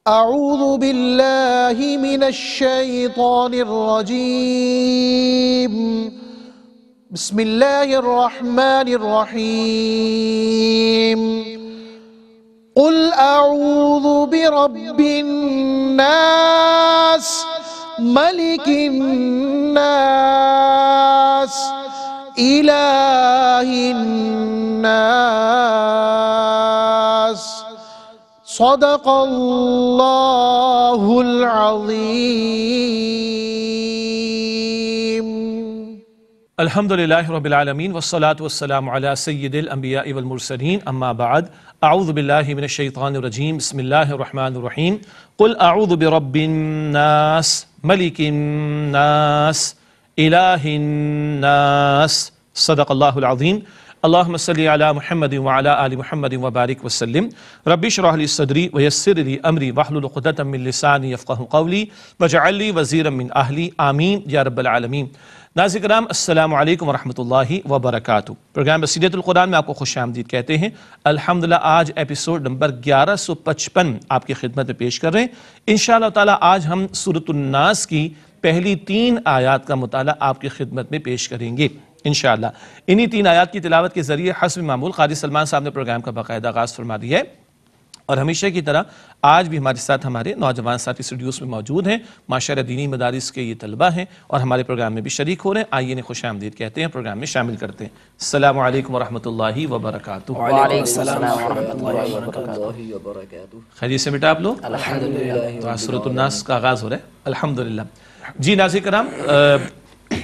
أعوذ بالله من الشيطان الرجيم بسم الله الرحمن الرحيم قل أعوذ برب الناس ملك الناس إله الناس صدق الله العظيم. الحمدللہ رب العالمین والصلاة والسلام علی سید الانبیاء والمرسلین اما بعد اعوذ باللہ من الشیطان الرجیم بسم اللہ الرحمن الرحیم قل اعوذ برب الناس ملک الناس الہ الناس صدق اللہ العظیم. اللہم صلی علی محمد وعلی آل محمد وبارک وسلم. رب اشرح لی صدری ویسر لی امری واحلل عقدۃ من لسانی یفقہوا قولی واجعل لی وزیرا من اہلی آمین یا رب العالمین. ناظرین کرام السلام علیکم ورحمۃ اللہ وبرکاتہ. پروگرام بصیرت القرآن میں آپ کو خوش آمدید کہتے ہیں. الحمدللہ آج ایپیسوڈ نمبر 1155 آپ کی خدمت میں پیش کر رہے ہیں. انشاءاللہ تعالی آج ہم سورۃ الناس کی پہلی 3 آیات کا مطالعہ آپ کی خدمت میں پیش کریں گے انشاءاللہ. انہی 3 آیات کی تلاوت کے ذریعے حسب معمول قاری سلمان صاحب نے پروگرام کا باقاعدہ آغاز فرما دیا ہے، اور ہمیشہ کی طرح آج بھی ہمارے ساتھ ہمارے نوجوان ساتھی اسٹوڈیوز میں موجود ہیں. ماشاءاللہ دینی مدارس کے یہ طلبہ ہیں اور ہمارے پروگرام میں بھی شریک ہو رہے ہیں. آئیے انہیں خوش آمدید کہتے ہیں، پروگرام میں شامل کرتے ہیں. السلام علیکم ورحمۃ اللہ وبرکاتہ. وعلیکم السلام ورحمۃ اللہ وبرکاتہ. خیریت سے بیٹا آپ لوگ؟ الحمدللہ. تو آج سورۃ الناس کا آغاز ہو رہا ہے الحمدللہ. جی ناظرین کرام،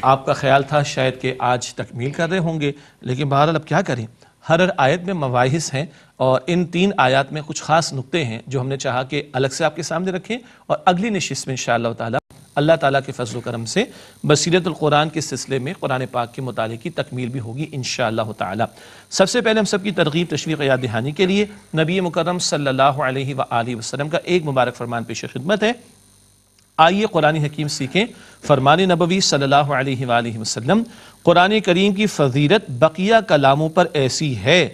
آپ کا خیال تھا شاید کہ آج تکمیل کر رہے ہوں گے، لیکن بہرحال اب کیا کریں، ہر آیت میں مباحث ہیں اور ان 3 آیات میں کچھ خاص نقطے ہیں جو ہم نے چاہا کہ الگ سے آپ کے سامنے رکھیں، اور اگلی نشست میں انشاءاللہ تعالی اللہ تعالیٰ کے فضل و کرم سے بصیرت القرآن کے سلسلے میں قرآن پاک کے مطالعے کی تکمیل بھی ہوگی انشاءاللہ تعالی. سب سے پہلے ہم سب کی ترغیب تشویق یاد دہانی کے لیے نبی مکرم صلی اللہ علیہ وآلہ وسلم کا ایک مبارک فرمان پیش خدمت ہے. آئیے قرآن حکیم سیکھیں. فرمان نبوی صلی اللہ علیہ وآلہ وسلم: قرآن کریم کی فضیلت بقیہ کلاموں پر ایسی ہے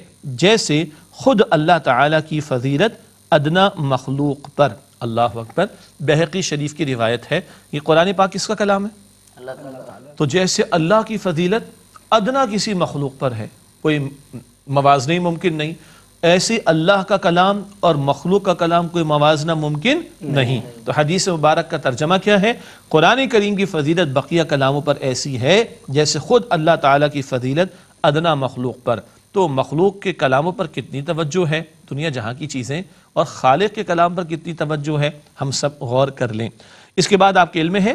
جیسے خود اللہ تعالیٰ کی فضیلت ادنا مخلوق پر. اللہ اکبر. بہقی شریف کی روایت ہے. یہ قرآن پاک کس کا کلام ہے؟ اللہ تعالیٰ. تو جیسے اللہ کی فضیلت ادنا کسی مخلوق پر ہے، کوئی موازنہ ممکن نہیں، ایسے اللہ کا کلام اور مخلوق کا کلام کوئی موازنہ ممکن نہیں. تو حدیث مبارک کا ترجمہ کیا ہے؟ قرآن کریم کی فضیلت بقیہ کلاموں پر ایسی ہے جیسے خود اللہ تعالیٰ کی فضیلت ادنا مخلوق پر. تو مخلوق کے کلاموں پر کتنی توجہ ہے، دنیا جہاں کی چیزیں، اور خالق کے کلام پر کتنی توجہ ہے، ہم سب غور کر لیں. اس کے بعد آپ کے علم میں ہے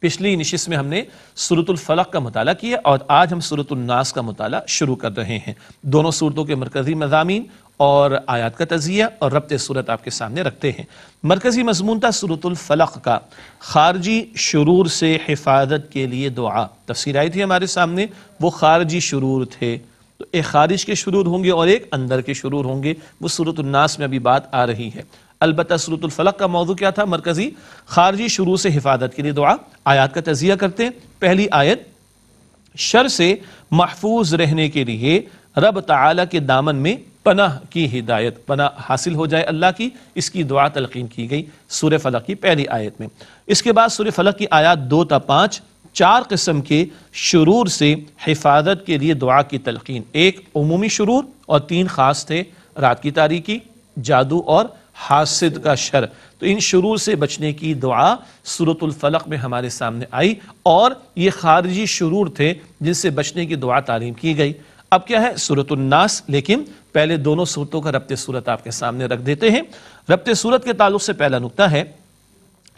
پچھلی نشست میں ہم نے سورۃ الفلق کا مطالعہ کیا، اور آج ہم سورۃ الناس کا مطالعہ شروع کر رہے ہیں. دونوں صورتوں کے مرکزی مضامین اور آیات کا تجزیہ اور ربط صورت آپ کے سامنے رکھتے ہیں. مرکزی مضمون تھا سورۃ الفلق کا، خارجی شرور سے حفاظت کے لیے دعا. تفسیر آئی تھی ہمارے سامنے، وہ خارجی شرور تھے، تو ایک خارج کے شرور ہوں گے اور ایک اندر کے شرور ہوں گے. وہ سورۃ الناس میں ابھی بات آ رہی ہے. البتہ سورۃ الفلق کا موضوع کیا تھا؟ مرکزی خارجی شرور سے حفاظت کے لیے دعا. آیات کا تجزیہ کرتے ہیں. پہلی آیت: شر سے محفوظ رہنے کے لیے رب تعالیٰ کے دامن میں پناہ کی ہدایت، پناہ حاصل ہو جائے اللہ کی، اس کی دعا تلقین کی گئی سورہ فلق کی پہلی آیت میں. اس کے بعد سورہ فلق کی آیات 2 تا 5 4 قسم کے شرور سے حفاظت کے لیے دعا کی تلقین. ایک عمومی شرور اور 3 خاص تھے: رات کی تاریکی، جادو اور حاسد کا شر. تو ان شرور سے بچنے کی دعا سورۃ الفلق میں ہمارے سامنے آئی، اور یہ خارجی شرور تھے جن سے بچنے کی دعا تعلیم کی گئی. اب کیا ہے؟ سورۃ الناس. لیکن پہلے دونوں صورتوں کا ربط صورت آپ کے سامنے رکھ دیتے ہیں. ربط صورت کے تعلق سے پہلا نقطہ ہے،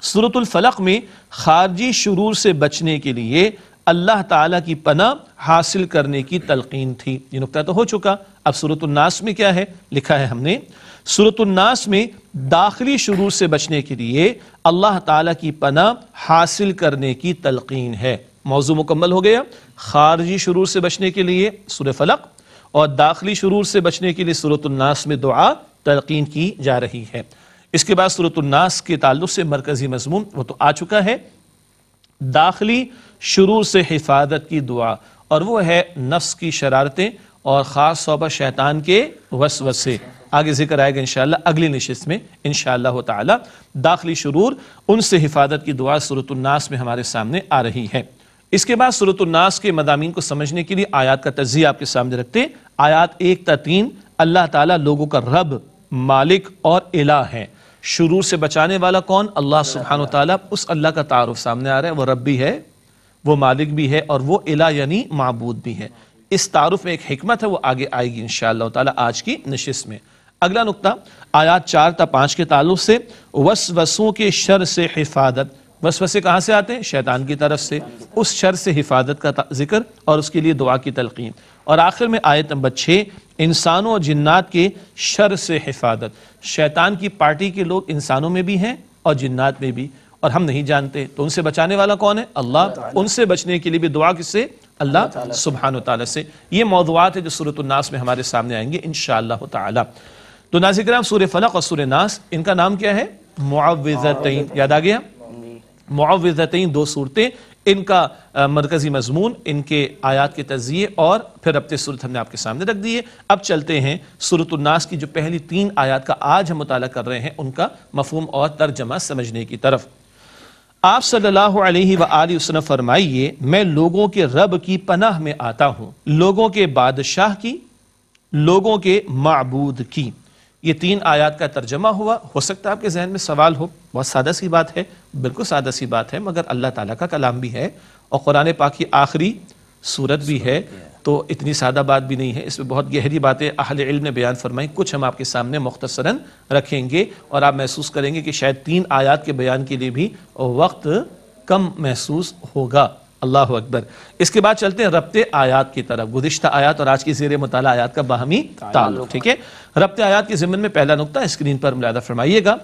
سورۃ الفلق میں خارجی شرور سے بچنے کے لیے اللہ تعالیٰ کی پناہ حاصل کرنے کی تلقین تھی. یہ نقطہ تو ہو چکا. اب سورۃ الناس میں کیا ہے؟ لکھا ہے ہم نے، سورۃ الناس میں داخلی شرور سے بچنے کے لیے اللہ تعالیٰ کی پناہ حاصل کرنے کی تلقین ہے. موضوع مکمل ہو گیا. خارجی شرور سے بچنے کے لیے سورہ فلق، اور داخلی شرور سے بچنے کے لیے سورۃ الناس میں دعا تلقین کی جا رہی ہے. اس کے بعد سورۃ الناس کے تعلق سے مرکزی مضمون وہ تو آ چکا ہے، داخلی شرور سے حفاظت کی دعا، اور وہ ہے نفس کی شرارتیں اور خاص طور پر شیطان کے وسوسے. آگے ذکر آئے گا انشاءاللہ اگلی نشست میں انشاءاللہ تعالی۔ داخلی شرور، ان سے حفاظت کی دعا سورۃ الناس میں ہمارے سامنے آ رہی ہے۔ اس کے بعد سورۃ الناس کے مضامین کو سمجھنے کے لیے آیات کا تجزیہ آپ کے سامنے رکھتے ہیں۔ آیات 1 تا 3 اللہ تعالیٰ لوگوں کا رب، مالک اور الہ ہے۔ شرور سے بچانے والا کون؟ اللہ سبحانہ وتعالیٰ۔ اس اللہ کا تعارف سامنے آ رہا ہے، وہ رب بھی ہے، وہ مالک بھی ہے، اور وہ الہ یعنی معبود بھی ہے۔ اس تعارف میں ایک حکمت ہے، وہ آگے آئے گی انشاءاللہ تعالیٰ آج کی نشست میں۔ اگلا نقطہ آیات 4 تا 5 کے تعلق سے وسوسوں کے شر سے حفاظت۔ وسوسے کہاں سے آتے ہیں؟ شیطان کی طرف سے۔ اس شر سے حفاظت کا ذکر اور اس کے لیے دعا کی تلقین۔ اور آخر میں آیت نمبر 6 انسانوں اور جنات کے شر سے حفاظت۔ شیطان کی پارٹی کے لوگ انسانوں میں بھی ہیں اور جنات میں بھی، اور ہم نہیں جانتے، تو ان سے بچانے والا کون ہے؟ اللہ۔ ان سے بچنے کے لیے بھی دعا کس سے؟ اللہ سبحانہ وتعالی سے۔ یہ موضوعات ہیں جو سورۃ الناس میں ہمارے سامنے آئیں گے انشاءاللہ تعالی۔ تو ناظرین کرام، سورہ فلق اور سورہ ناس، ان کا نام کیا ہے؟ معوذتین۔ یاد آ گیا؟ معوذتین 2 صورتیں، ان کا مرکزی مضمون، ان کے آیات کے تجزیے اور پھر ربط صورت ہم نے آپ کے سامنے رکھ دیے۔ اب چلتے ہیں سورۃ الناس کی جو پہلی 3 آیات کا آج ہم مطالعہ کر رہے ہیں، ان کا مفہوم اور ترجمہ سمجھنے کی طرف۔ آپ صلی اللہ علیہ وآلہ وسلم فرمائیے، میں لوگوں کے رب کی پناہ میں آتا ہوں، لوگوں کے بادشاہ کی، لوگوں کے معبود کی۔ یہ 3 آیات کا ترجمہ ہوا۔ ہو سکتا ہے آپ کے ذہن میں سوال ہو، بہت سادہ سی بات ہے، بالکل سادہ سی بات ہے، مگر اللہ تعالیٰ کا کلام بھی ہے اور قرآن پاک کی آخری سورت بھی ہے، تو اتنی سادہ بات بھی نہیں ہے، اس میں بہت گہری باتیں اہل علم نے بیان فرمائیں۔ کچھ ہم آپ کے سامنے مختصراً رکھیں گے اور آپ محسوس کریں گے کہ شاید 3 آیات کے بیان کے لیے بھی وقت کم محسوس ہوگا۔ اللہ اکبر۔ اس کے بعد چلتے ہیں ربط آیات کی طرف، گزشتہ آیات اور آج کی زیر مطالعہ آیات کا باہمی تعلق۔ ٹھیک ہے، ربط آیات کے ضمن میں پہلا نقطہ اسکرین پر ملاحظہ فرمائیے گا۔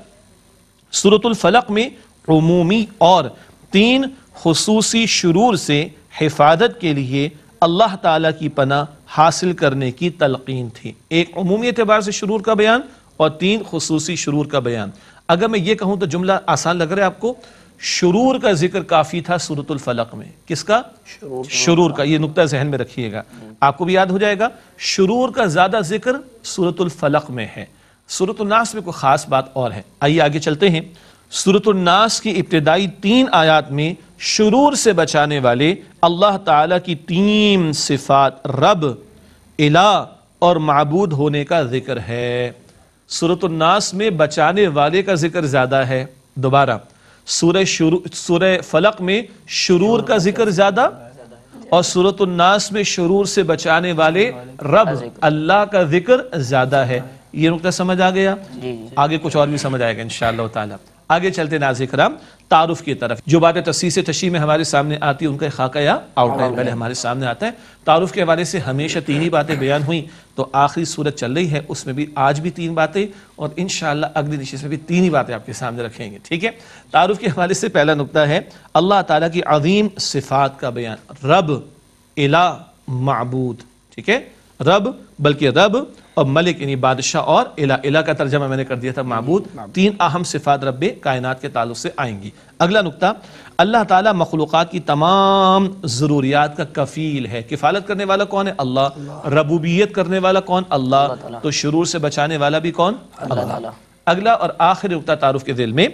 سورۃ الفلق میں عمومی اور 3 خصوصی شرور سے حفاظت کے لیے اللہ تعالیٰ کی پناہ حاصل کرنے کی تلقین تھی۔ ایک عمومی اعتبار سے شرور کا بیان اور 3 خصوصی شرور کا بیان۔ اگر میں یہ کہوں تو جملہ آسان لگ رہا ہے آپ کو، شرور کا ذکر کافی تھا سورۃ الفلق میں۔ کس کا؟ شرور کا۔ یہ نقطہ ذہن میں رکھیے گا، آپ کو بھی یاد ہو جائے گا۔ شرور کا زیادہ ذکر سورۃ الفلق میں ہے، سورۃ الناس میں کوئی خاص بات اور ہے۔ آئیے آگے چلتے ہیں۔ سورۃ الناس کی ابتدائی 3 آیات میں شرور سے بچانے والے اللہ تعالیٰ کی 3 صفات رب، الہ اور معبود ہونے کا ذکر ہے۔ سورۃ الناس میں بچانے والے کا ذکر زیادہ ہے۔ دوبارہ سورہ فلق میں شرور کا ذکر زیادہ اور سورۃ الناس میں شرور سے بچانے والے رب اللہ کا ذکر زیادہ ہے۔ یہ نقطہ سمجھ آ گیا؟ آگے کچھ اور بھی سمجھ آئے گا انشاءاللہ تعالی۔ آگے چلتے ناظرین کرام تعارف کی طرف۔ جو باتیں تفصیل سے تشریح میں ہمارے سامنے آتی ہیں ان کا خاکہ یا آؤٹ لائن پہلے ہمارے سامنے آتا ہے۔ تعارف کے حوالے سے ہمیشہ 3 ہی باتیں بیان ہوئیں، تو آخری صورت چل رہی ہے اس میں بھی آج بھی 3 باتیں، اور انشاءاللہ اگلی نشست میں بھی 3 ہی باتیں آپ کے سامنے رکھیں گے۔ ٹھیک ہے، تعارف کے حوالے سے پہلا نقطہ ہے اللہ تعالیٰ کی عظیم صفات کا بیان، رب، الہ، معبود۔ ٹھیک ہے، رب بلکہ رب اور ملک یعنی بادشاہ اور الہ۔ الہ کا ترجمہ میں نے کر دیا تھا معبود۔ 3 اہم صفات رب کائنات کے تعلق سے آئیں گی۔ اگلا نقطہ، اللہ تعالیٰ مخلوقات کی تمام ضروریات کا کفیل ہے۔ کفالت کرنے والا کون ہے؟ اللہ۔ ربوبیت کرنے والا کون؟ اللہ۔ تو شرور سے بچانے والا بھی کون؟ اللہ۔ اگلا اور آخری نقطہ تعارف کے ذیل میں،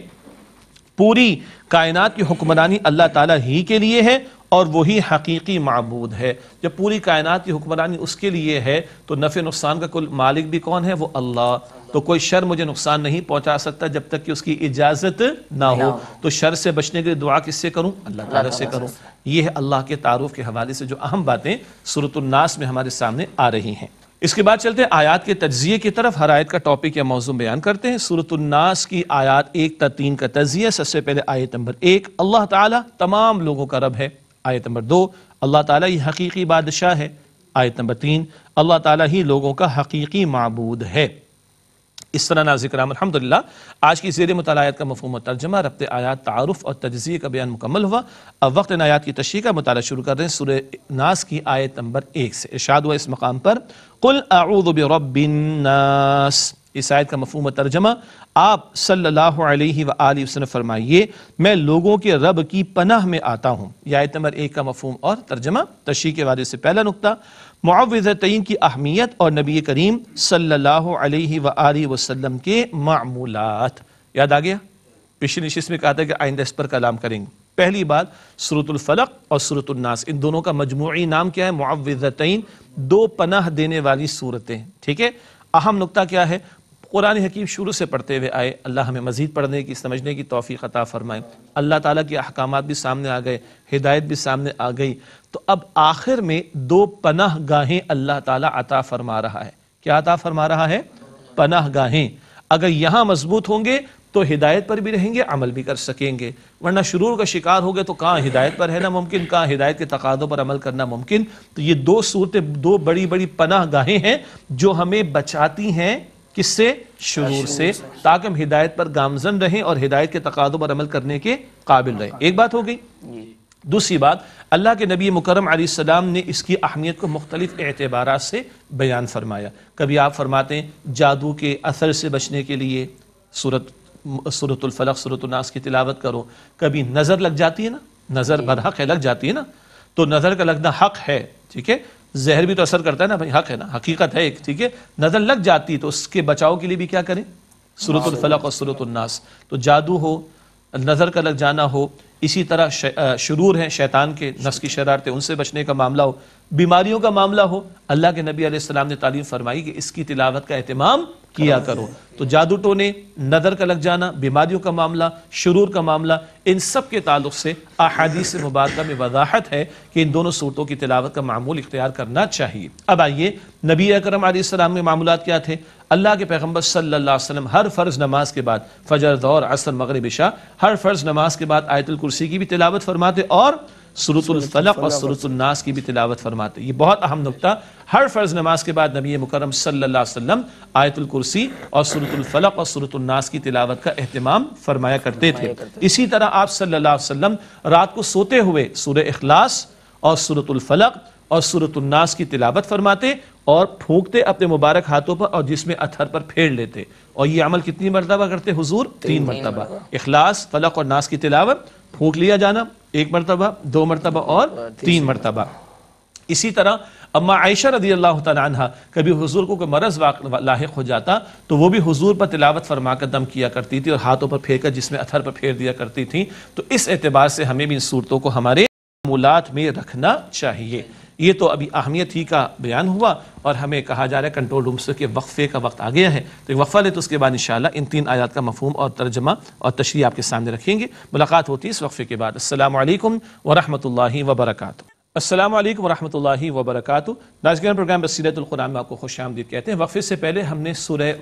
پوری کائنات کی حکمرانی اللہ تعالیٰ ہی کے لیے ہے اور وہی حقیقی معبود ہے۔ جب پوری کائنات کی حکمرانی اس کے لیے ہے تو نفع نقصان کا کل مالک بھی کون ہے؟ وہ اللہ۔ تو کوئی شر مجھے نقصان نہیں پہنچا سکتا جب تک کہ اس کی اجازت نہ ہو۔ تو شر سے بچنے کے لیے دعا کس سے کروں؟ اللہ تعالیٰ سے کروں۔ یہ ہے اللہ کے تعارف کے حوالے سے جو اہم باتیں سورۃ الناس میں ہمارے سامنے آ رہی ہیں۔ اس کے بعد چلتے ہیں آیات کے تجزیے کی طرف۔ ہر آیت کا ٹاپک یا موضوع بیان کرتے ہیں۔ سورۃ الناس کی آیات 1 تا 3 کا تجزیہ۔ سب سے پہلے آیت نمبر 1، اللہ تعالیٰ تمام لوگوں کا رب ہے۔ آیت نمبر 2، اللہ تعالیٰ ہی حقیقی بادشاہ ہے۔ آیت نمبر 3، اللہ تعالیٰ ہی لوگوں کا حقیقی معبود ہے۔ اس طرح ناظرین کرام الحمدللہ آج کی زیر مطالعات کا مفہوم و ترجمہ، ربط آیات، تعارف اور تجزیے کا بیان مکمل ہوا۔ اب وقت ان آیات کی تشریح کا مطالعہ شروع کر رہے ہیں۔ سورہ ناس کی آیت نمبر 1 سے ارشاد ہوا اس مقام پر، قل اعوذ برب الناس۔ اس آیت کا مفہوم و ترجمہ، آپ صلی اللہ علیہ وآلہ وسلم فرمائیے میں لوگوں کے رب کی پناہ میں آتا ہوں۔ یہ آیت نمبر 1 کا مفہوم اور ترجمہ۔ تشریح کے حوالے سے پہلا نقطہ، معوذتین کی اہمیت اور نبی کریم صلی اللہ علیہ وآلہ وسلم کے معمولات یاد آ گیا؟ پچھلی نشست میں کہا تھا کہ آئندہ اس پر کلام کریں گے۔ پہلی بات سورۃ الفلق اور سورۃ الناس، ان دونوں کا مجموعی نام کیا ہے؟ معوذتین، دو پناہ دینے والی صورتیں، ٹھیک ہے؟ اہم نقطہ کیا ہے؟ قرآن حکیم شروع سے پڑھتے ہوئے آئے، اللہ ہمیں مزید پڑھنے کی سمجھنے کی توفیق عطا فرمائے۔ اللہ تعالیٰ کے احکامات بھی سامنے آ گئے، ہدایت بھی سامنے آ گئی، تو اب آخر میں دو پناہ گاہیں اللہ تعالیٰ عطا فرما رہا ہے۔ کیا عطا فرما رہا ہے؟ پناہ گاہیں۔ اگر یہاں مضبوط ہوں گے تو ہدایت پر بھی رہیں گے، عمل بھی کر سکیں گے، ورنہ شرور کا شکار ہو گئے تو کہاں ہدایت پر رہنا ممکن، کہاں ہدایت کے تقاضوں پر عمل کرنا ممکن۔ تو یہ دو صورتیں دو بڑی بڑی پناہ گاہیں ہیں جو ہمیں بچاتی ہیں کس سے؟ شرور سے، تاکہ ہم ہدایت پر گامزن رہیں اور ہدایت کے تقاضوں پر عمل کرنے کے قابل رہیں۔ ایک بات ہو گئی۔ دوسری بات، اللہ کے نبی مکرم علیہ السلام نے اس کی اہمیت کو مختلف اعتبارات سے بیان فرمایا۔ کبھی آپ فرماتے ہیں جادو کے اثر سے بچنے کے لیے سورۃ الفلق سورۃ الناس کی تلاوت کرو۔ کبھی نظر لگ جاتی ہے نا، نظر برحق ہے، لگ جاتی ہے نا، تو نظر کا لگنا حق ہے، ٹھیک ہے؟ زہر بھی تو اثر کرتا ہے نا بھائی، حق ہے نا، حقیقت ہے ایک، ٹھیک ہے؟ نظر لگ جاتی تو اس کے بچاؤ کے لیے بھی کیا کریں؟ سورۃ الفلق اور سورۃ الناس۔ تو جادو ہو، نظر کا لگ جانا ہو، اسی طرح شرور ہیں شیطان کے، نفس کی شرارتیں، ان سے بچنے کا معاملہ ہو، بیماریوں کا معاملہ ہو، اللہ کے نبی علیہ السلام نے تعلیم فرمائی کہ اس کی تلاوت کا اہتمام کیا کرو۔ تو جادو ٹونے، نظر کا لگ جانا، بیماریوں کا معاملہ، شرور کا معاملہ، ان سب کے تعلق سے احادیث مبارکہ میں وضاحت ہے کہ ان دونوں صورتوں کی تلاوت کا معمول اختیار کرنا چاہیے۔ اب آئیے نبی اکرم علیہ السلام کے معمولات کیا تھے؟ اللہ کے پیغمبر صلی اللہ علیہ وسلم ہر فرض نماز کے بعد، فجر، ظہر، عصر، مغرب، عشاء، ہر فرض نماز کے بعد آیت الکرسی کی بھی تلاوت فرماتے اور سورۃ الفلق اور سورۃ الناس کی بھی تلاوت فرماتے۔ یہ بہت اہم نقطہ، ہر فرض نماز کے بعد نبی مکرم صلی اللہ علیہ وسلم آیت الکرسی اور سورۃ الفلق اور سورۃ الناس کی تلاوت کا اہتمام فرمایا کرتے تھے۔ اسی طرح آپ صلی اللہ علیہ وسلم رات کو سوتے ہوئے سورہ اخلاص اور سورۃ الفلق اور سورۃ الناس کی تلاوت فرماتے اور پھونکتے اپنے مبارک ہاتھوں پر اور جسم اتھر پر پھیر لیتے۔ اور یہ عمل کتنی مرتبہ کرتے حضور؟ 3 مرتبہ۔ اخلاص، فلق اور ناس کی تلاوت، پھونک لیا جانا 1 مرتبہ، 2 مرتبہ اور 3 مرتبہ۔ اسی طرح اما عائشہ رضی اللہ تعالی عنہ، کبھی حضور کو کوئی مرض لاحق ہو جاتا تو وہ بھی حضور پر تلاوت فرما کر دم کیا کرتی تھی اور ہاتھوں پر پھیر کر جسم اتھر پر پھیر دیا کرتی تھی۔ تو اس اعتبار سے ہمیں بھی ان صورتوں کو ہمارے معمولات میں رکھنا چاہیے۔ یہ تو ابھی اہمیت ہی کا بیان ہوا اور ہمیں کہا جا رہا ہے کنٹرول روم سے کہ وقفے کا وقت آ گیا ہے، تو ایک وقفہ لے تو اس کے بعد انشاءاللہ ان 3 آیات کا مفہوم اور ترجمہ اور تشریح آپ کے سامنے رکھیں گے۔ ملاقات ہوتی ہے اس وقفے کے بعد۔ السلام علیکم ورحمۃ اللہ وبرکاتہ۔ السلام علیکم ورحمۃ اللہ وبرکاتہ۔ ناظرین پروگرام بصیرت القرآن میں آپ کو خوش آمدید کہتے ہیں۔ وقفے سے پہلے ہم نے سورہ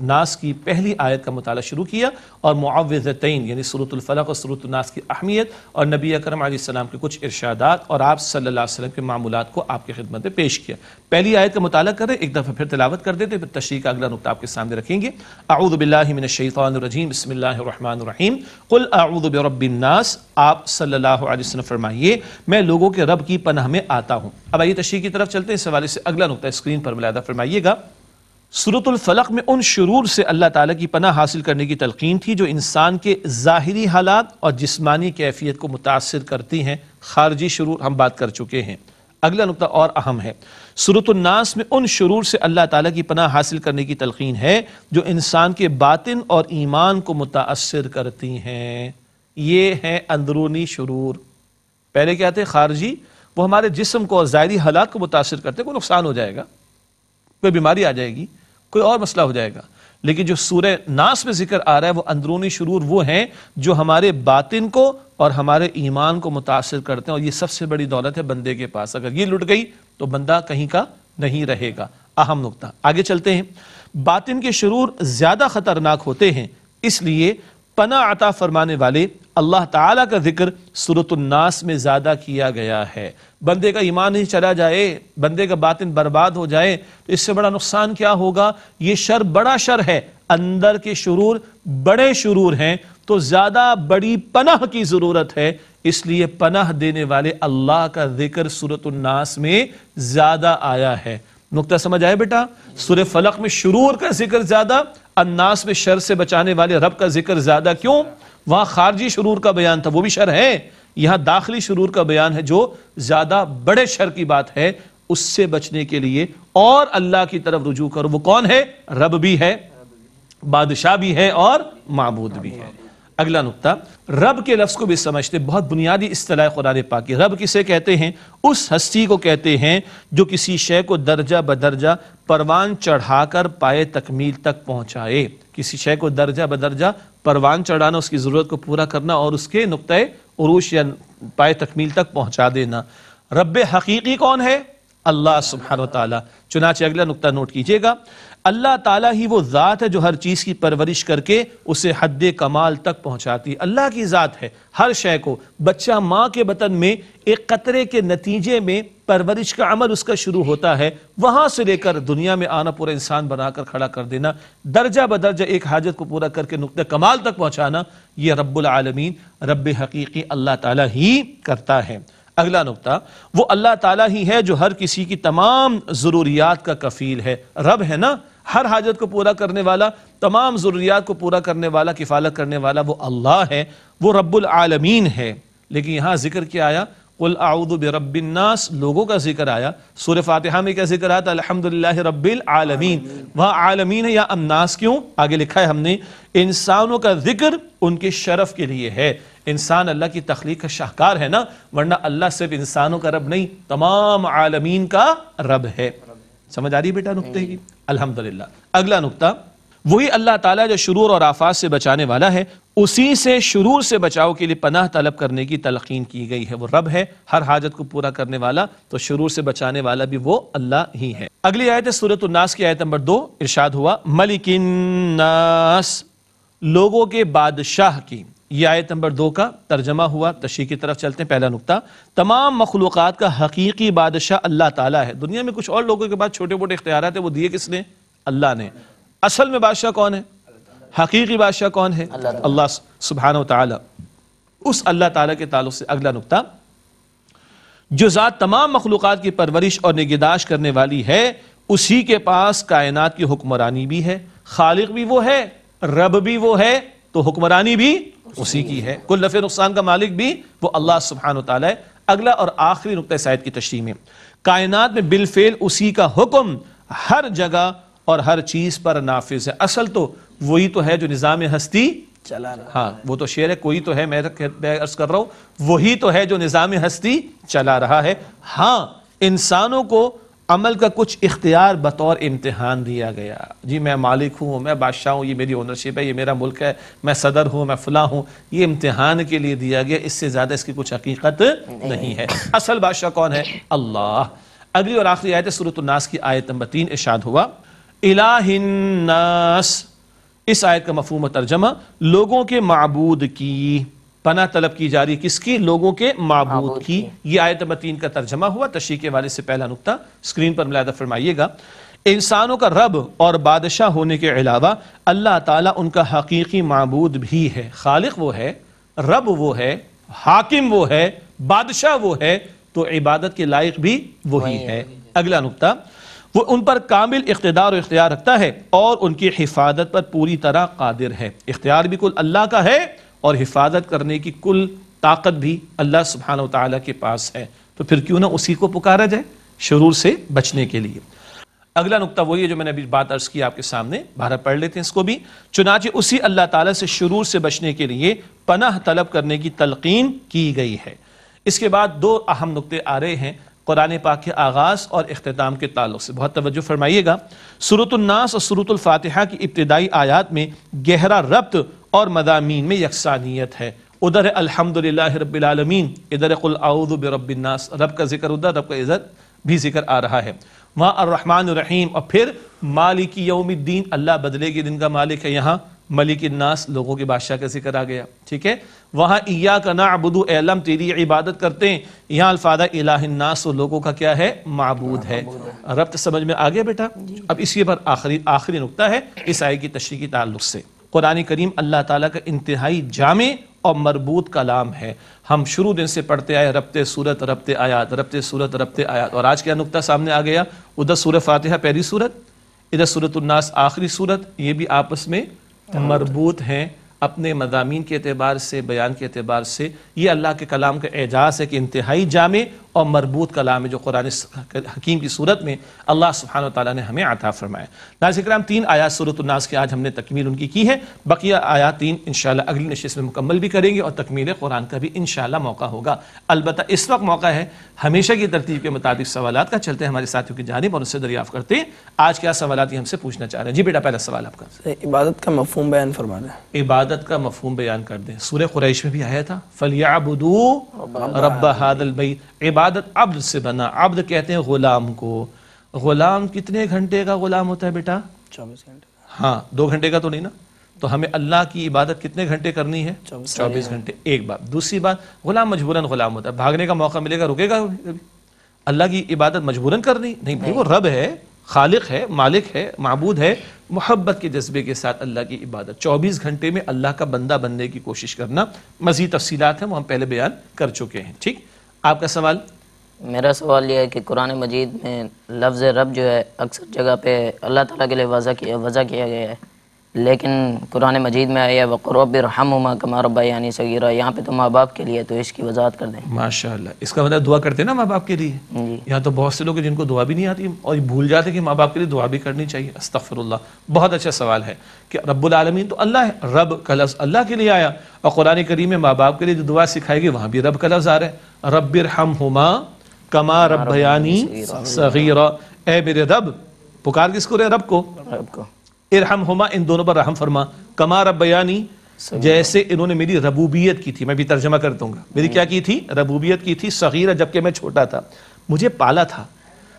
ناس کی پہلی آیت کا مطالعہ شروع کیا اور معوذتین یعنی سورۃ الفلق اور سورۃ الناس کی اہمیت اور نبی اکرم علیہ السلام کے کچھ ارشادات اور آپ صلی اللہ علیہ وسلم کے معمولات کو آپ کی خدمت میں پیش کیا۔ پہلی آیت کا مطالعہ کریں، ایک دفعہ پھر تلاوت کر دیتے، پھر تشریح کا اگلا نقطہ آپ کے سامنے رکھیں گے۔ اعوذ باللہ من الشیطان الرجیم، بسم اللہ الرحمن الرحیم، قل اعوذ برب الناس، آپ صلی اللہ علیہ وسلم فرمائیے میں لوگوں کے رب کی پناہ میں آتا ہوں۔ اب آئیے تشریح کی طرف چلتے ہیں، اس حوالے سے اگلا نقطہ اسکرین پر ملاحظہ فرمائیے گا۔ سورۃ الفلق میں ان شرور سے اللہ تعالیٰ کی پناہ حاصل کرنے کی تلقین تھی جو انسان کے ظاہری حالات اور جسمانی کیفیت کو متاثر کرتی ہیں۔ خارجی شرور ہم بات کر چکے ہیں۔ اگلا نقطہ اور اہم ہے، سورۃ الناس میں ان شرور سے اللہ تعالیٰ کی پناہ حاصل کرنے کی تلقین ہے جو انسان کے باطن اور ایمان کو متاثر کرتی ہیں۔ یہ ہیں اندرونی شرور۔ پہلے کیا تھے؟ خارجی، وہ ہمارے جسم کو اور ظاہری حالات کو متاثر کرتے ہیں، کوئی نقصان ہو جائے گا، کوئی بیماری آ جائے گی، کوئی اور مسئلہ ہو جائے گا۔ لیکن جو سورہ ناس میں ذکر آ رہا ہے وہ اندرونی شرور وہ ہیں جو ہمارے باطن کو اور ہمارے ایمان کو متاثر کرتے ہیں، اور یہ سب سے بڑی دولت ہے بندے کے پاس۔ اگر یہ لٹ گئی تو بندہ کہیں کا نہیں رہے گا۔ اہم نقطہ آگے چلتے ہیں۔ باطن کے شرور زیادہ خطرناک ہوتے ہیں، اس لیے پناہ عطا فرمانے والے اللہ تعالیٰ کا ذکر سورۃ الناس میں زیادہ کیا گیا ہے۔ بندے کا ایمان نہیں چلا جائے، بندے کا باطن برباد ہو جائے تو اس سے بڑا نقصان کیا ہوگا؟ یہ شر بڑا شر ہے، اندر کے شرور بڑے شرور ہیں، تو زیادہ بڑی پناہ کی ضرورت ہے۔ اس لیے پناہ دینے والے اللہ کا ذکر سورۃ الناس میں زیادہ آیا ہے۔ نقطہ سمجھ آئے بیٹا؟ سورہ فلق میں شرور کا ذکر زیادہ، الناس میں شر سے بچانے والے رب کا ذکر زیادہ۔ کیوں؟ وہاں خارجی شرور کا بیان تھا، وہ بھی شر ہے، یہاں داخلی شرور کا بیان ہے جو زیادہ بڑے شر کی بات ہے۔ اس سے بچنے کے لیے اور اللہ کی طرف رجوع کرو۔ وہ کون ہے؟ رب بھی ہے، بادشاہ بھی ہے اور معبود بھی ہے۔ اگلا نقطہ، رب کے لفظ کو بھی سمجھتے، بہت بنیادی اصطلاح قرآن پاک کی۔ رب کسے کہتے ہیں؟ اس ہستی کو کہتے ہیں جو کسی شے کو درجہ بدرجہ پروان چڑھا کر پائے تکمیل تک پہنچائے۔ کسی شے کو درجہ بدرجہ پروان چڑھانا، اس کی ضرورت کو پورا کرنا اور اس کے نقطۂ عروج یا پائے تکمیل تک پہنچا دینا۔ رب حقیقی کون ہے؟ اللہ سبحانہ و تعالیٰ۔ چنانچہ اگلا نقطہ نوٹ کیجئے گا، اللہ تعالیٰ ہی وہ ذات ہے جو ہر چیز کی پرورش کر کے اسے حد کمال تک پہنچاتی ہے۔ اللہ کی ذات ہے، ہر شے کو، بچہ ماں کے بطن میں ایک قطرے کے نتیجے میں پرورش کا عمل اس کا شروع ہوتا ہے، وہاں سے لے کر دنیا میں آنا، پورا انسان بنا کر کھڑا کر دینا، درجہ بدرجہ ایک حاجت کو پورا کر کے نقطہ کمال تک پہنچانا، یہ رب العالمین، رب حقیقی اللہ تعالیٰ ہی کرتا ہے۔ اگلا نقطہ، وہ اللہ تعالیٰ ہی ہے جو ہر کسی کی تمام ضروریات کا کفیل ہے۔ رب ہے نا، ہر حاجت کو پورا کرنے والا، تمام ضروریات کو پورا کرنے والا، کفالت کرنے والا وہ اللہ ہے، وہ رب العالمین ہے۔ لیکن یہاں ذکر کیا آیا؟ قل اعوذ برب الناس، لوگوں کا ذکر آیا۔ سورہ فاتحہ میں کیا ذکر آتا؟ الحمدللہ رب العالمین۔ وہاں عالمین ہے یا الناس کیوں؟ آگے لکھا ہے ہم نے، انسانوں کا ذکر ان کے شرف کے لیے ہے۔ انسان اللہ کی تخلیق کا شاہکار ہے نا، ورنہ اللہ صرف انسانوں کا رب نہیں، تمام عالمین کا رب ہے۔ سمجھ آ رہی بیٹا نقطے کی؟ الحمدللہ۔ اگلا نقطہ، وہی اللہ تعالیٰ جو شرور اور آفات سے بچانے والا ہے، اسی سے شرور سے بچاؤ کے لیے پناہ طلب کرنے کی تلقین کی گئی ہے۔ وہ رب ہے، ہر حاجت کو پورا کرنے والا، تو شرور سے بچانے والا بھی وہ اللہ ہی ہے۔ اگلی آیت ہے سورۃ الناس کی آیت نمبر 2، ارشاد ہوا ملک الناس، لوگوں کے بادشاہ کی۔ یہ آیت نمبر 2 کا ترجمہ ہوا۔ تشریح کی طرف چلتے ہیں۔ پہلا نقطہ، تمام مخلوقات کا حقیقی بادشاہ اللہ تعالیٰ ہے۔ دنیا میں کچھ اور لوگوں کے پاس چھوٹے موٹے اختیارات ہیں، وہ دیے کس نے؟ اللہ نے۔ اصل میں بادشاہ کون ہے؟ حقیقی بادشاہ کون ہے؟ اللہ سبحانہ و تعالیٰ۔ اس اللہ تعالیٰ کے تعلق سے اگلا نقطہ، جو ذات تمام مخلوقات کی پرورش اور نگہداشت کرنے والی ہے، اسی کے پاس کائنات کی حکمرانی بھی ہے۔ خالق بھی وہ ہے، رب بھی وہ ہے، تو حکمرانی بھی اسی کی ہے۔ کل نفع نقصان کا مالک بھی وہ اللہ سبحانہ و تعالیٰ ہے۔ اگلا اور آخری نقطہ اس آیت کی تشریح میں، کائنات میں بالفعل اسی کا حکم ہر جگہ اور ہر چیز پر نافذ ہے۔ اصل تو وہی تو ہے جو نظام ہستی چلا رہا ہے۔ ہاں وہ تو شعر ہے، کوئی تو ہے، میں عرض کر رہا ہوں، وہی تو ہے جو نظام ہستی چلا رہا ہے۔ ہاں انسانوں کو عمل کا کچھ اختیار بطور امتحان دیا گیا، جی میں مالک ہوں، میں بادشاہ ہوں، یہ میری اونرشپ ہے، یہ میرا ملک ہے، میں صدر ہوں، میں فلاں ہوں، یہ امتحان کے لیے دیا گیا، اس سے زیادہ اس کی کچھ حقیقت نہیں ہے۔ اصل بادشاہ کون ہے؟ اللہ۔ اگلی اور آخری آیت ہے سورۃ الناس کی آیت نمبر 3، ارشاد ہوا الہ الناس، اس آیت کا مفہوم و ترجمہ، لوگوں کے معبود کی پناہ طلب کی جا رہی، کس کی؟ لوگوں کے معبود کی۔ یہ آیت نمبر 3 کا ترجمہ ہوا۔ تشریح کے حوالے سے پہلا نقطہ اسکرین پر ملاحظہ فرمائیے گا، انسانوں کا رب اور بادشاہ ہونے کے علاوہ اللہ تعالیٰ ان کا حقیقی معبود بھی ہے۔ خالق وہ ہے، رب وہ ہے، حاکم وہ ہے، بادشاہ وہ ہے، تو عبادت کے لائق بھی وہی ہے۔ اگلا نقطہ، وہ ان پر کامل اقتدار و اختیار رکھتا ہے اور ان کی حفاظت پر پوری طرح قادر ہے۔ اختیار بھی کل اللہ کا ہے اور حفاظت کرنے کی کل طاقت بھی اللہ سبحانہ و تعالیٰ کے پاس ہے، تو پھر کیوں نہ اسی کو پکارا جائے شرور سے بچنے کے لیے۔ اگلا نقطہ وہی ہے جو میں نے ابھی بات عرض کی آپ کے سامنے، بہرحال پڑھ لیتے ہیں اس کو بھی۔ چنانچہ اسی اللہ تعالیٰ سے شرور سے بچنے کے لیے پناہ طلب کرنے کی تلقین کی گئی ہے۔ اس کے بعد 2 اہم نقطے آ رہے ہیں قرآن پاک کے آغاز اور اختتام کے تعلق سے، بہت توجہ فرمائیے گا۔ سورۃ الناس اور سورۃ الفاتحہ کی ابتدائی آیات میں گہرا ربط اور مضامین میں یکسانیت ہے۔ ادھر الحمدللہ رب العالمین، ادھر قل اعوذ برب الناس، رب کا ذکر ادھر، رب کا ادھر بھی ذکر آ رہا ہے۔ وہاں الرحمن الرحیم اور پھر مالک یوم الدین، اللہ بدلے کے دن کا مالک ہے، یہاں ملک الناس، لوگوں کے بادشاہ کا ذکر آ گیا، ٹھیک ہے۔ وہاں ایاک نعبد، اے اللہ تیری عبادت کرتے ہیں، یہاں الفاظ الہ الناس، لوگوں کا کیا ہے؟ معبود ہے۔ ربط سمجھ میں آ گیا بیٹا؟ اب اسی پر آخری نقطہ ہے اس آیت کی تشریح کے تعلق سے۔ قرآن کریم اللہ تعالیٰ کا انتہائی جامع اور مربوط کلام ہے۔ ہم شروع دن سے پڑھتے آئے ربط صورت، ربط آیات، ربط صورت، ربط آیات، اور آج کیا نقطہ سامنے آ گیا؟ ادھر سورہ فاتحہ پہلی سورت، ادھر سورۃ الناس آخری سورت، یہ بھی آپس میں مربوط ہیں اپنے مضامین کے اعتبار سے، بیان کے اعتبار سے۔ یہ اللہ کے کلام کا اعجاز ہے کہ انتہائی جامع اور مربوط کلام ہے جو قرآن حکیم کی صورت میں اللہ سبحانہ وتعالیٰ نے ہمیں عطا فرمایا۔ ناظرین کرام 3 آیات سورۃ الناس کی آج ہم نے تکمیل ان کی ہے، بقیہ آیات 3 انشاءاللہ اگلی نشست میں مکمل بھی کریں گے اور تکمیل قرآن کا بھی انشاءاللہ موقع ہوگا۔ البتہ اس وقت موقع ہے ہمیشہ کی ترتیب کے مطابق سوالات کا، چلتے ہیں ہمارے ساتھیوں کی جانب اور اس سے دریافت کرتے ہیں آج کیا سوالات یہ ہم سے پوچھنا چاہ رہے ہیں۔ جی بیٹا پہلا سوال آپ کا۔ عبادت کا مفہوم بیان فرما دیں۔ عبادت کا مفہوم بیان کر دیں۔ سورہ قریش میں بھی آیا تھا فَلْيَعْبُدُوا رَبَّ هَذَا الْبَيْتِ، عبادت عبد سے بنا، عبد کہتے ہیں غلام کو۔ غلام کتنے گھنٹے کا غلام ہوتا ہے بیٹا؟ 24 گھنٹے۔ ہاں 2 گھنٹے کا تو نہیں نا، تو ہمیں اللہ کی عبادت کتنے گھنٹے کرنی ہے؟ 24 گھنٹے۔ ایک بات۔ دوسری بات، غلام مجبوراً غلام ہوتا ہے، بھاگنے کا موقع ملے گا رکے گا کبھی؟ اللہ کی عبادت مجبوراً کرنی نہیں بھائی، وہ رب ہے، خالق ہے، مالک ہے، معبود ہے، محبت کے جذبے کے ساتھ اللہ کی عبادت 24 گھنٹے میں اللہ کا بندہ بننے کی کوشش کرنا۔ مزید تفصیلات ہیں وہ ہم پہلے بیان کر چکے ہیں۔ ٹھیک، آپ کا سوال؟ میرا سوال یہ ہے کہ قرآن مجید میں لفظ رب جو ہے اکثر جگہ پہ اللہ تعالیٰ کے لیے وضع کیا گیا ہے، لیکن قرآن مجید میں آیا وَقُرَّبِّ ارْحَمْهُمَا كَمَا رَبَّيَانِي صَغِيرًا، یہاں پہ تو ماں باپ کے لیے، تو اس کی وضاحت کر دیں۔ ماشاءاللہ، اس کا مطلب دعا کرتے ہیں نا ماں باپ کے لیے۔ جی یہاں تو بہت سے لوگ ہیں جن کو دعا بھی نہیں آتی اور بھول جاتے کہ ماں باپ کے لیے دعا بھی کرنی چاہیے۔ استغفر اللہ، بہت اچھا سوال ہے کہ رب العالمین تو اللہ ہے، رب کا لفظ اللہ کے لیے آیا، اور قرآن کریم میں ماں باپ کے لیے جو دعا سکھائے گی وہاں بھی رب کا لفظ آ رہا ہے، رب ارحمہما کما ربیانی صغیرا، اے میرے رب، پکار کس کو رہے؟ رب کو۔ رب کو ارحمہما، ان دونوں پر رحم فرما، کما ربیانی، جیسے انہوں نے میری ربوبیت کی تھی، میں بھی ترجمہ کر دوں گا، میری کیا کی تھی؟ ربوبیت کی تھی، صغیرہ جبکہ میں چھوٹا تھا، مجھے پالا تھا،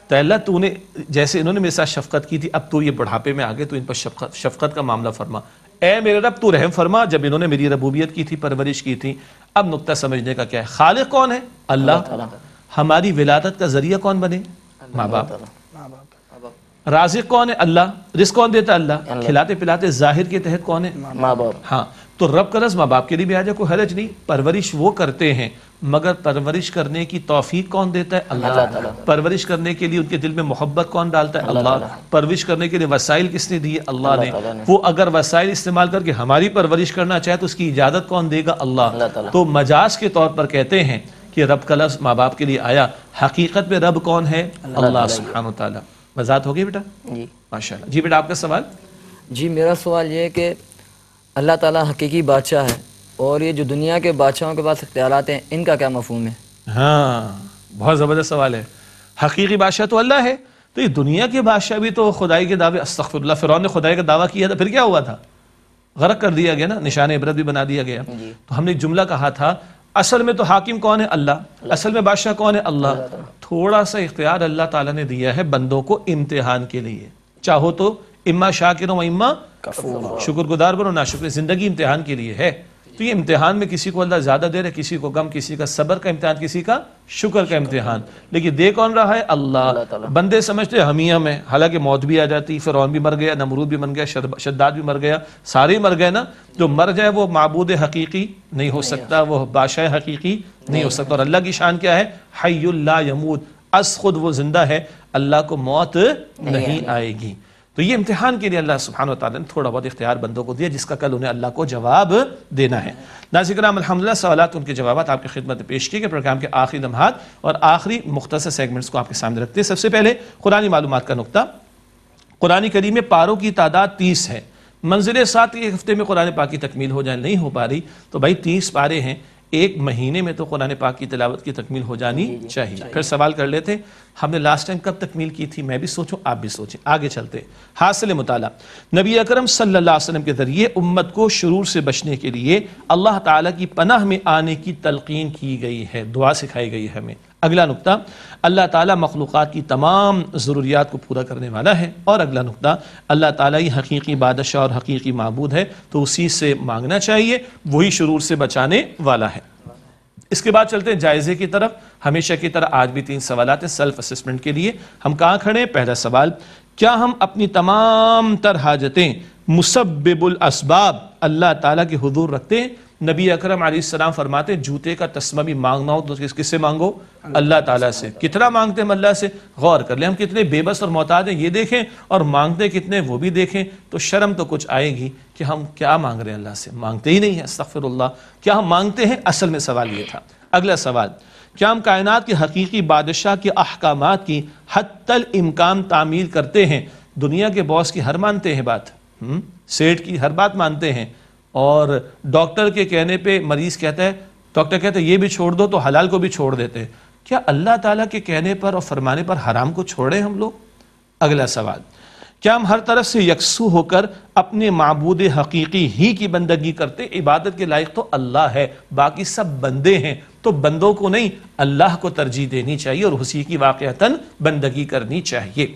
تو اللہ تو نے جیسے انہوں نے میرے ساتھ شفقت کی تھی، اب تو یہ بڑھاپے میں آگے تو ان پر شفقت کا معاملہ فرما، اے میرے رب تو رحم فرما، جب انہوں نے میری ربوبیت کی تھی، پرورش کی تھی۔ اب نقطہ سمجھنے کا کیا ہے، خالق کون ہے؟ اللہ۔ ہماری ولادت کا ذریعہ کون بنے؟ ماں باپ۔ رازق کون ہے؟ اللہ۔ رزق کون دیتا ہے؟ اللہ۔ کھلاتے پلاتے ظاہر کے تحت کون ہے؟ ماں باپ۔ ہاں، تو رب کا لفظ ماں باپ کے لیے بھی آ جائے، کوئی حرج نہیں، پرورش وہ کرتے ہیں، مگر پرورش کرنے کی توفیق کون دیتا ہے؟ اللہ تعالیٰ۔ پرورش کرنے کے لیے ان کے دل میں محبت کون ڈالتا ہے؟ اللہ۔ پرورش کرنے کے لیے وسائل کس نے دیے؟ اللہ نے۔ وہ اگر وسائل استعمال کر کے ہماری پرورش کرنا چاہے تو اس کی اجازت کون دے گا؟ اللہ۔ تو مجاز کے طور پر کہتے ہیں کہ رب کا لفظ ماں باپ کے لیے آیا، حقیقت میں رب کون ہے؟ اللہ سبحانہ وتعالیٰ۔ وضاحت ہوگی بیٹا؟ جی ماشاءاللہ۔ جی بیٹا آپ کا سوال؟ جی میرا سوال یہ ہے کہ اللہ تعالیٰ حقیقی بادشاہ ہے، اور یہ جو دنیا کے بادشاہوں کے پاس اختیارات ہیں ان کا کیا مفہوم ہے؟ ہاں بہت زبردست سوال ہے۔ حقیقی بادشاہ تو اللہ ہے، تو یہ دنیا کے بادشاہ بھی تو خدائی کے دعوے، استغفر اللہ، فرعون نے خدائی کا دعویٰ کیا تھا، پھر کیا ہوا تھا؟ غرق کر دیا گیا نا، نشان عبرت بھی بنا دیا گیا۔ تو ہم نے جملہ کہا تھا اصل میں تو حاکم کون ہے؟ اللہ۔ اصل میں بادشاہ کون ہے؟ اللہ۔ تھوڑا سا اختیار اللہ تعالیٰ نے دیا ہے بندوں کو امتحان کے لیے، چاہو تو اما شاکر و اما شکر گزار بنو، ناشکر، زندگی امتحان کے لیے ہے۔ تو یہ امتحان میں کسی کو اللہ زیادہ دے رہے، کسی کو کم، کسی کا صبر کا امتحان، کسی کا شکر کا امتحان، لیکن دے کون رہا ہے؟ اللہ۔ بندے سمجھتے ہم ہی ہم ہیں، حالانکہ موت بھی آ جاتی، فرعون بھی مر گیا، نمرود بھی مر گیا، شداد بھی مر گیا، سارے مر گئے نا۔ جو مر جائے وہ معبود حقیقی نہیں ہو سکتا، وہ بادشاہ حقیقی نہیں ہو سکتا۔ اور اللہ کی شان کیا ہے؟ حی لا یموت، از خود وہ زندہ ہے، اللہ کو موت نہیں آئے گی۔ تو یہ امتحان کے لیے اللہ سبحانہ وتعالی نے تھوڑا بہت اختیار بندوں کو دیا، جس کا کل انہیں اللہ کو جواب دینا ہے۔ ناظرین کرام الحمدللہ سوالات ان کے جوابات آپ کی خدمت میں پیش کیے گئے، پروگرام کے آخری لمحات اور آخری مختصر سیگمنٹس کو آپ کے سامنے رکھتے ہیں۔ سب سے پہلے قرآنی معلومات کا نقطہ۔ قرآن کریم میں پاروں کی تعداد 30 ہے، منزل 7 ایک ہفتے میں قرآن پاک کی تکمیل ہو جائے نہیں ہو پا رہی، تو بھائی 30 پارے ہیں، ایک مہینے میں تو قرآن پاک کی تلاوت کی تکمیل ہو جانی چاہیے۔ پھر سوال کر لیتے ہم نے لاسٹ ٹائم کب تکمیل کی تھی، میں بھی سوچوں آپ بھی سوچیں، آگے چلتے۔ حاصل مطالعہ، نبی اکرم صلی اللہ علیہ وسلم کے ذریعے امت کو شرور سے بچنے کے لیے اللہ تعالیٰ کی پناہ میں آنے کی تلقین کی گئی ہے، دعا سکھائی گئی ہے ہمیں۔ اگلا نقطہ، اللہ تعالیٰ مخلوقات کی تمام ضروریات کو پورا کرنے والا ہے۔ اور اگلا نقطہ، اللہ تعالیٰ ہی حقیقی بادشاہ اور حقیقی معبود ہے، تو اسی سے مانگنا چاہیے، وہی شرور سے بچانے والا ہے۔ اس کے بعد چلتے ہیں جائزے کی طرف۔ ہمیشہ کی طرح آج بھی 3 سوالات ہیں سیلف اسسمنٹ کے لیے۔ ہم کہاں کھڑے ہیں؟ پہلا سوال، کیا ہم اپنی تمام تر حاجتیں مسبب الاسباب اللہ تعالیٰ کے حضور رکھتے ہیں؟ نبی اکرم علیہ السلام فرماتے ہیں جوتے کا تسمہ بھی مانگنا ہو تو کس سے مانگو؟ اللہ تعالیٰ سے۔ کتنا مانگتے ہیں ہم اللہ سے؟ غور کر لیں، ہم کتنے بے بس اور محتاج ہیں یہ دیکھیں، اور مانگتے کتنے وہ بھی دیکھیں، تو شرم تو کچھ آئے گی کہ ہم کیا مانگ رہے ہیں اللہ سے، مانگتے ہی نہیں ہیں، استغفر اللہ۔ کیا ہم مانگتے ہیں؟ اصل میں سوال یہ تھا۔ اگلا سوال، کیا ہم کائنات کے حقیقی بادشاہ کے احکامات کی حتی الامکان تعمیل کرتے ہیں؟ دنیا کے باس کی ہر مانتے ہیں بات، سیٹ کی ہر بات مانتے ہیں، اور ڈاکٹر کے کہنے پہ مریض کہتا ہے، ڈاکٹر کہتا ہے یہ بھی چھوڑ دو تو حلال کو بھی چھوڑ دیتے ہیں۔ کیا اللہ تعالیٰ کے کہنے پر اور فرمانے پر حرام کو چھوڑیں ہم لوگ؟ اگلا سوال، کیا ہم ہر طرف سے یکسو ہو کر اپنے معبود حقیقی ہی کی بندگی کرتے؟ عبادت کے لائق تو اللہ ہے، باقی سب بندے ہیں، تو بندوں کو نہیں اللہ کو ترجیح دینی چاہیے اور اسی کی واقعتاً بندگی کرنی چاہیے۔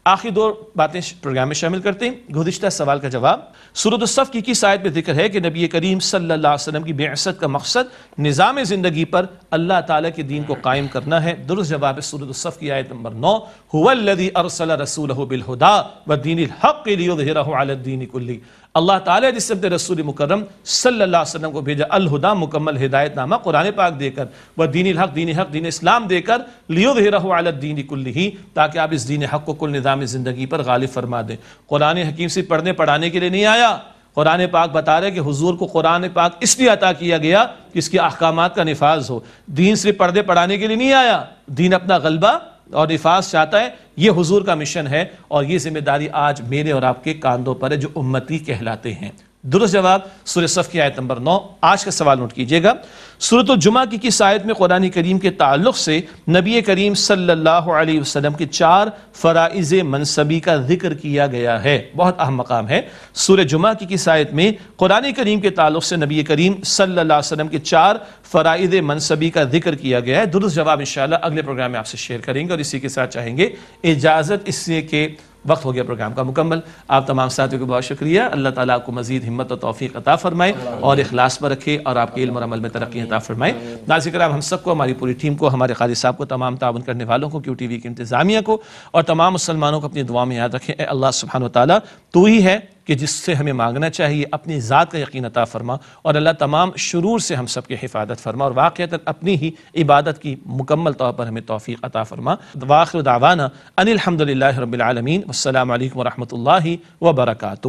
آخری دو باتیں پروگرام میں شامل کرتے ہیں۔ گزشتہ سوال کا جواب، سورۃ الصف کی کس آیت میں ذکر ہے کہ نبی کریم صلی اللہ علیہ وسلم کی بعثت کا مقصد نظام زندگی پر اللہ تعالیٰ کے دین کو قائم کرنا ہے؟ درست جواب ہے سورۃ الصف کی آیت نمبر 9، هو الذی ارسل رسولہ بالہدی ودین الحق لیظہرہ علی الدین کلہ۔ اللہ تعالیٰ جس نے اپنے رسول مکرم صلی اللہ علیہ وسلم کو بھیجا الہدا مکمل ہدایت نامہ قرآن پاک دے کر، و دین الحق دین حق دین اسلام دے کر، لیظہرہ علی الدین کلہ، تاکہ آپ اس دین حق کو کل نظام زندگی پر غالب فرما دیں۔ قرآن حکیم سے پڑھنے پڑھانے کے لیے نہیں آیا، قرآن پاک بتا رہے کہ حضور کو قرآن پاک اس لیے عطا کیا گیا کہ اس کے احکامات کا نفاذ ہو، دین صرف پردے پڑھانے کے لیے نہیں آیا، دین اپنا غلبہ اور نفاذ چاہتا ہے، یہ حضور کا مشن ہے، اور یہ ذمہ داری آج میرے اور آپ کے کاندھوں پر ہے جو امتی کہلاتے ہیں۔ درست جواب سورہ صف کی آیت نمبر 9۔ آج کا سوال نوٹ کیجئے گا، سورۃ الجمعہ کی کس آیت میں قرآن کریم کے تعلق سے نبی کریم صلی اللہ علیہ وسلم کے 4 فرائض منصبی کا ذکر کیا گیا ہے؟ بہت اہم مقام ہے۔ سورہ جمعہ کی کس آیت میں قرآن کریم کے تعلق سے نبی کریم صلی اللہ علیہ وسلم کے 4 فرائض منصبی کا ذکر کیا گیا ہے؟ درست جواب انشاءاللہ اگلے پروگرام میں آپ سے شیئر کریں گے، اور اسی کے ساتھ چاہیں گے اجازت، اس لیے کہ وقت ہو گیا پروگرام کا مکمل۔ آپ تمام ساتھیوں کو بہت شکریہ، اللہ تعالیٰ آپ کو مزید ہمت و توفیق عطا فرمائے اور اخلاص پر رکھے اور آپ کے علم اور عمل میں ترقی عطا فرمائے۔ ناظرین کرام، ہم سب کو، ہماری پوری ٹیم کو، ہمارے قاری صاحب کو، تمام تعاون کرنے والوں کو، کیو ٹی وی کی انتظامیہ کو اور تمام مسلمانوں کو اپنی دعا میں یاد رکھیں۔ اے اللہ سبحانہ وتعالیٰ، تو ہی ہے کہ جس سے ہمیں مانگنا چاہیے، اپنی ذات کا یقین عطا فرما، اور اللہ تمام شرور سے ہم سب کی حفاظت فرما، اور واقعتاً اپنی ہی عبادت کی مکمل طور پر ہمیں توفیق عطا فرما۔ وآخر دعوانا ان الحمدللہ رب العالمین، والسلام علیکم ورحمۃ اللہ وبرکاتہ۔